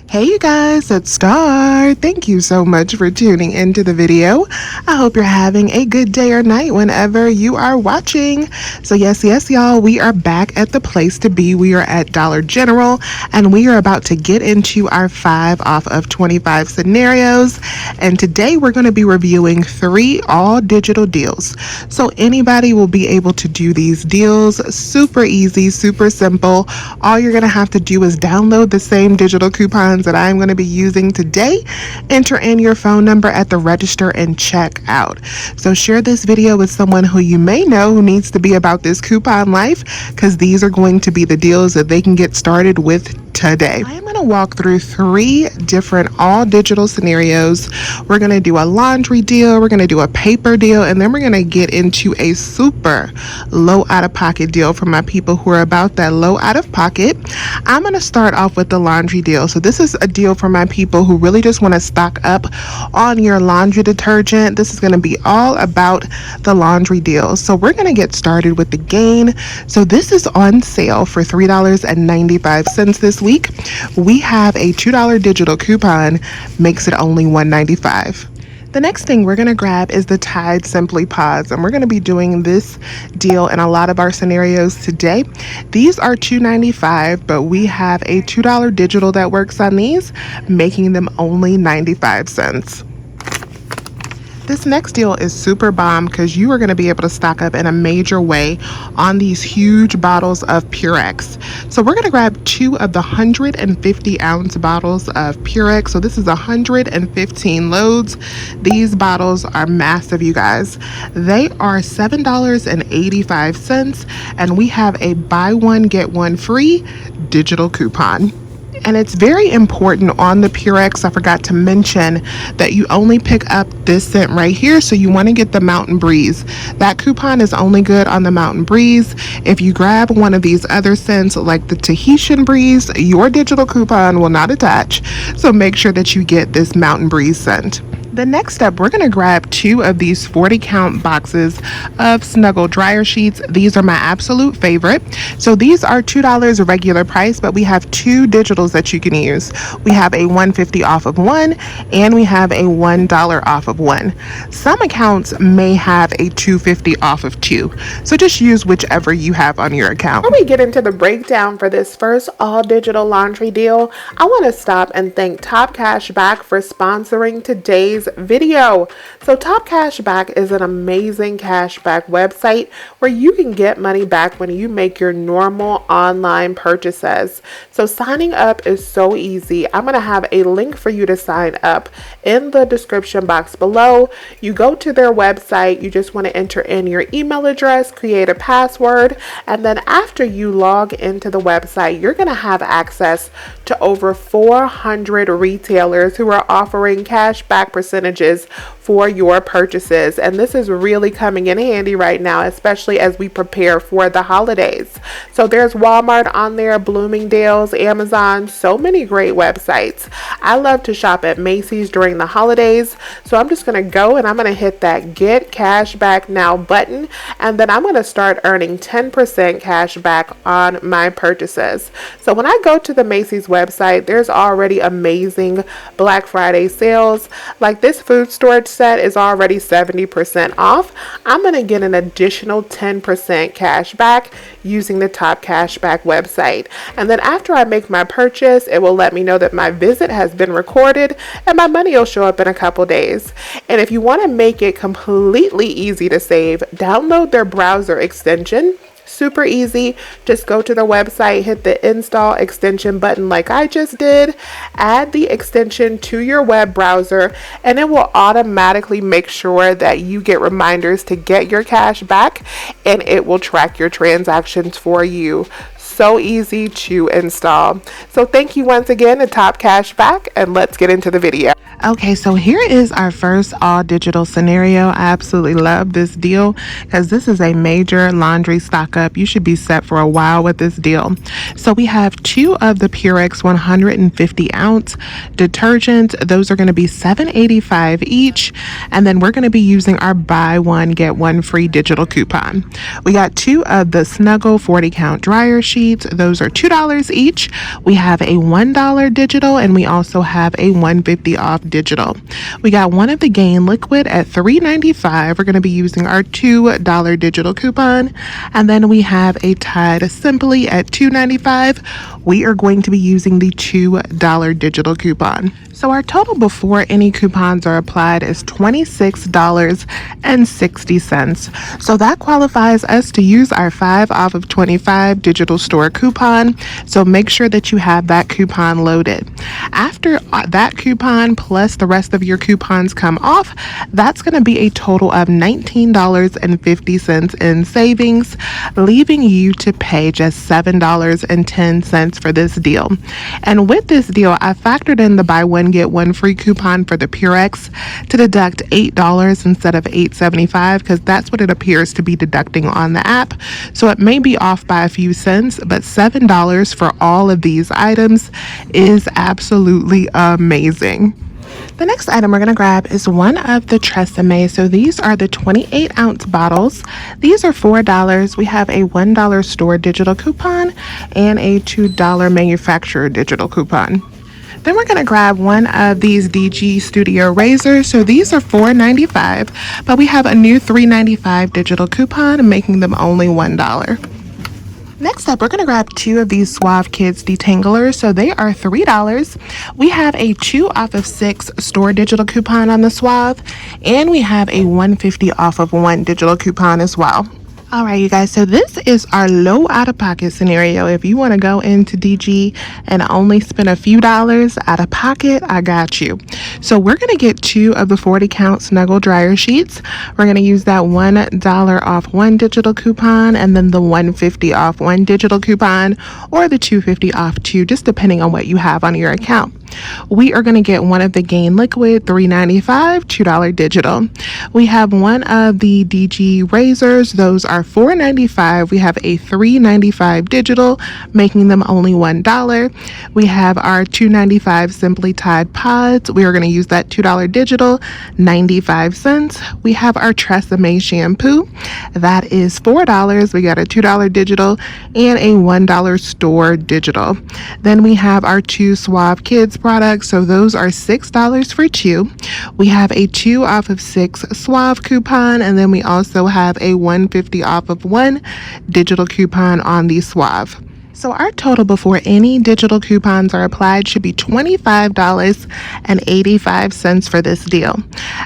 Hey you guys, it's Star. Thank you so much for tuning into the video. I hope you're having a good day or night whenever you are watching. So yes, y'all, we are back at the place to be. We are at Dollar General and we are about to get into our 5 off of 25 scenarios. And today we're going to be reviewing 3 all digital deals. So anybody will be able to do these deals. Super easy, super simple. All you're going to have to do is download the same digital coupons that I'm going to be using today, enter in your phone number at the register and check out. So share this video with someone who you may know who needs to be about this coupon life, because these are going to be the deals that they can get started with today. I am going to walk through 3 different all digital scenarios. We're going to do a laundry deal, we're going to do a paper deal, and then we're going to get into a super low out-of-pocket deal for my people who are about that low out-of-pocket. I'm going to start off with the laundry deal. So this is a deal for my people who really just want to stock up on your laundry detergent. This is going to be all about the laundry deal. So we're going to get started with the Gain. So this is on sale for $3.95 this week. We have a $2 digital coupon, makes it only $1.95. The next thing we're going to grab is the Tide Simply Pods, and we're going to be doing this deal in a lot of our scenarios today. These are $2.95, but we have a $2 digital that works on these, making them only 95 cents. This next deal is super bomb because you are going to be able to stock up in a major way on these huge bottles of Purex. So we're going to grab 2 of the 150 ounce bottles of Purex. So this is 115 loads. These bottles are massive, you guys. They are $7.85, and we have a buy one get one free digital coupon. And it's very important on the Purex, I forgot to mention that you only pick up this scent right here. So you want to get the Mountain Breeze. That coupon is only good on the Mountain Breeze. If you grab one of these other scents like the Tahitian Breeze, your digital coupon will not attach. So make sure that you get this Mountain Breeze scent. The next up, we're going to grab 2 of these 40 count boxes of Snuggle dryer sheets. These are my absolute favorite. So these are $2 regular price, but we have 2 digitals that you can use. We have a $1.50 off of one, and we have a $1 off of one. Some accounts may have a $2.50 off of 2. So just use whichever you have on your account. Before we get into the breakdown for this first all digital laundry deal, I want to stop and thank Top Cashback for sponsoring today's video. So Top Cashback is an amazing cashback website where you can get money back when you make your normal online purchases. So signing up is so easy. I'm going to have a link for you to sign up in the description box below. You go to their website, you just want to enter in your email address, create a password, and then after you log into the website, you're going to have access to over 400 retailers who are offering cashback percentages for your purchases. And this is really coming in handy right now, especially as we prepare for the holidays. So there's Walmart on there, Bloomingdale's, Amazon, so many great websites. I love to shop at Macy's during the holidays. So I'm just going to go and I'm going to hit that Get Cash Back Now button. And then I'm going to start earning 10% cash back on my purchases. So when I go to the Macy's website, there's already amazing Black Friday sales. Like this food storage set is already 70% off. I'm going to get an additional 10% cash back using the Top Cashback website. And then after I make my purchase, it will let me know that my visit has been recorded and my money will show up in a couple days. And if you want to make it completely easy to save, download their browser extension. Super easy. Just go to the website, hit the install extension button like I just did, add the extension to your web browser, and it will automatically make sure that you get reminders to get your cash back, and it will track your transactions for you. So easy to install. So thank you once again to Top Cashback, and let's get into the video. Okay, so here is our first all digital scenario. I absolutely love this deal because this is a major laundry stock up. You should be set for a while with this deal. So we have 2 of the Purex 150 ounce detergents. Those are going to be $7.85 each. And then we're going to be using our buy one, get one free digital coupon. We got 2 of the Snuggle 40 count dryer sheets. sheets. Those are $2 each. We have a $1 digital, and we also have a $1.50 off digital. We got one of the Gain liquid at $3.95. We're going to be using our $2 digital coupon. And then we have a Tide Simply at $2.95. We are going to be using the $2 digital coupon. So our total before any coupons are applied is $26.60. So that qualifies us to use our 5 off of 25 digital store coupon. So make sure that you have that coupon loaded. After that coupon plus the rest of your coupons come off, that's going to be a total of $19.50 in savings, leaving you to pay just $7.10 for this deal. And with this deal, I factored in the buy one get one free coupon for the Purex to deduct $8 instead of $8.75, because that's what it appears to be deducting on the app. So it may be off by a few cents, but $7 for all of these items is absolutely amazing. The next item we're going to grab is one of the Tresem. So these are the 28-ounce bottles. These are $4. We have a $1 store digital coupon and a $2 manufacturer digital coupon. Then we're going to grab one of these DG Studio razors. So these are $4.95, but we have a new $3.95 digital coupon, making them only $1. Next up, we're going to grab two of these Suave Kids Detanglers. So they are $3. We have a 2 off of 6 store digital coupon on the Suave, and we have a $1.50 off of 1 digital coupon as well. All right, you guys, so this is our low out-of-pocket scenario. If you want to go into DG and only spend a few dollars out of pocket, I got you. So we're going to get 2 of the 40-count Snuggle dryer sheets. We're going to use that $1 off 1 digital coupon, and then the $1.50 off 1 digital coupon, or the $2.50 off 2, just depending on what you have on your account. We are going to get one of the Gain liquid, $3.95, $2 digital. We have one of the DG razors. Those are $4.95. We have a $3.95 digital, making them only $1. We have our $2.95 Simply Tide Pods. We are going to use that $2 digital, 95 cents. We have our Tresem shampoo. That is $4. We got a $2 digital and a $1 store digital. Then we have our 2 Suave Kids products. So those are $6 for 2. We have a 2 off of 6 Suave coupon, and then we also have a $1.50 off of 1 digital coupon on the Suave. So our total before any digital coupons are applied should be $25.85 for this deal.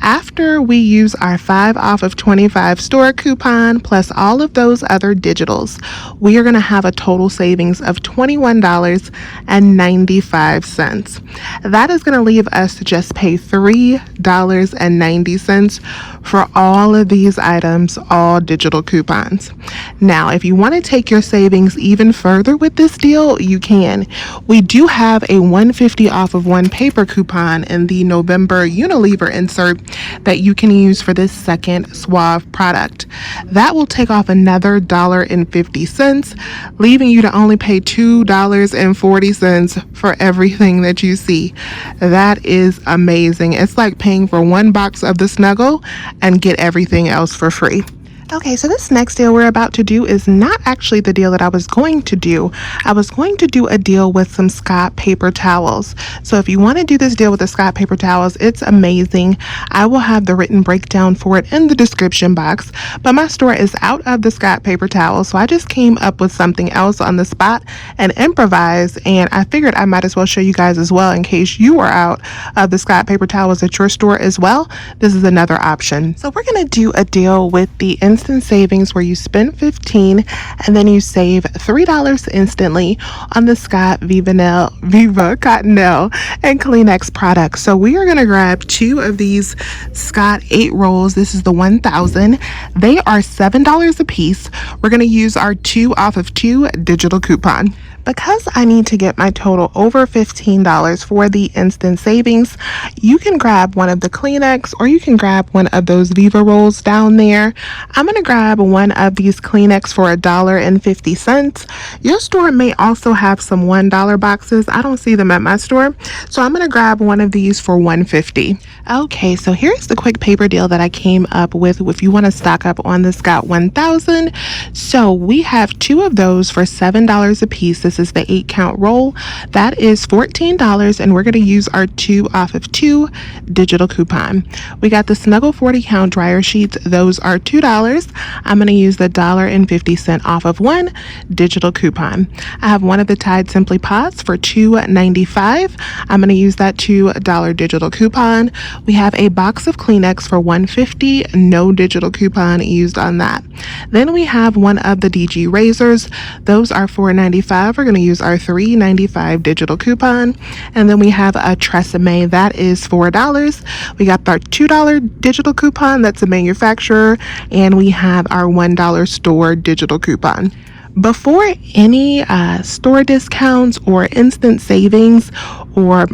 After we use our 5 off of 25 store coupon plus all of those other digitals, we are going to have a total savings of $21.95. That is going to leave us to just pay $3.90 for all of these items, all digital coupons. Now, if you want to take your savings even further with this deal, you can. We do have a $1.50 off of 1 paper coupon in the November Unilever insert that you can use for this second Suave product. That will take off another $1.50, leaving you to only pay $2.40 for everything that you see. That is amazing. It's like paying for 1 box of the Snuggle and get everything else for free. Okay, so this next deal we're about to do is not actually the deal that I was going to do. I was going to do a deal with some Scott paper towels. So if you want to do this deal with the Scott paper towels, it's amazing. I will have the written breakdown for it in the description box, but my store is out of the Scott paper towels, so I just came up with something else on the spot and improvised, and I figured I might as well show you guys as well in case you are out of the Scott paper towels at your store as well. This is another option. So we're going to do a deal with the instant savings where you spend $15 and then you save $3 instantly on the Scott Viva Cottonelle and Kleenex products. So we are going to grab 2 of these Scott 8 rolls. This is the 1000. They are $7 a piece. We're going to use our 2 off of 2 digital coupon. Because I need to get my total over $15 for the instant savings, you can grab one of the Kleenex or you can grab one of those Viva rolls down there. I'm going to grab one of these Kleenex for $1.50. Your store may also have some $1 boxes. I don't see them at my store, so I'm going to grab one of these for $1.50. Okay, so here's the quick paper deal that I came up with if you want to stock up on the Scott 1000. So we have two of those for $7 a piece. This is the 8-count roll. That is $14, and we're going to use our 2 off of 2 digital coupon. We got the Snuggle 40-count dryer sheets. Those are $2. I'm going to use the $1.50 off of 1 digital coupon. I have one of the Tide Simply Pots for $2.95. I'm going to use that $2 digital coupon. We have a box of Kleenex for $1.50. No digital coupon used on that. Then we have one of the DG razors. Those are $4.95. We're going to use our $3.95 digital coupon. And then we have a Tresem. That is $4. We got our $2 digital coupon. That's a manufacturer. And we have our $1 store digital coupon. Before any store discounts or instant savings or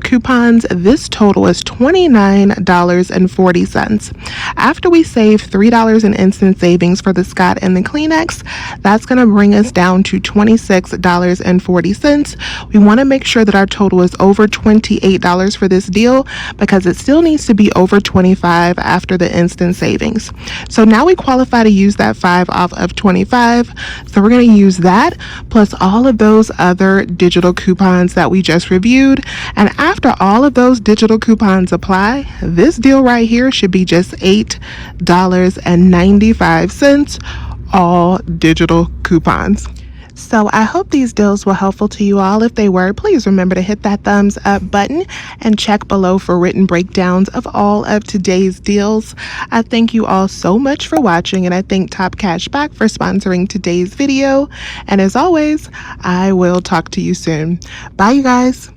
coupons, this total is $29.40. After we save $3 in instant savings for the Scott and the Kleenex, that's going to bring us down to $26.40. We want to make sure that our total is over $28 for this deal because it still needs to be over $25 after the instant savings. So now we qualify to use that 5 off of 25. So we're going to use that plus all of those other digital coupons that we just reviewed. And after all of those digital coupons apply, this deal right here should be just $8.95, all digital coupons. So I hope these deals were helpful to you all. If they were, please remember to hit that thumbs up button and check below for written breakdowns of all of today's deals. I thank you all so much for watching, and I thank Top Cashback for sponsoring today's video. And as always, I will talk to you soon. Bye, you guys.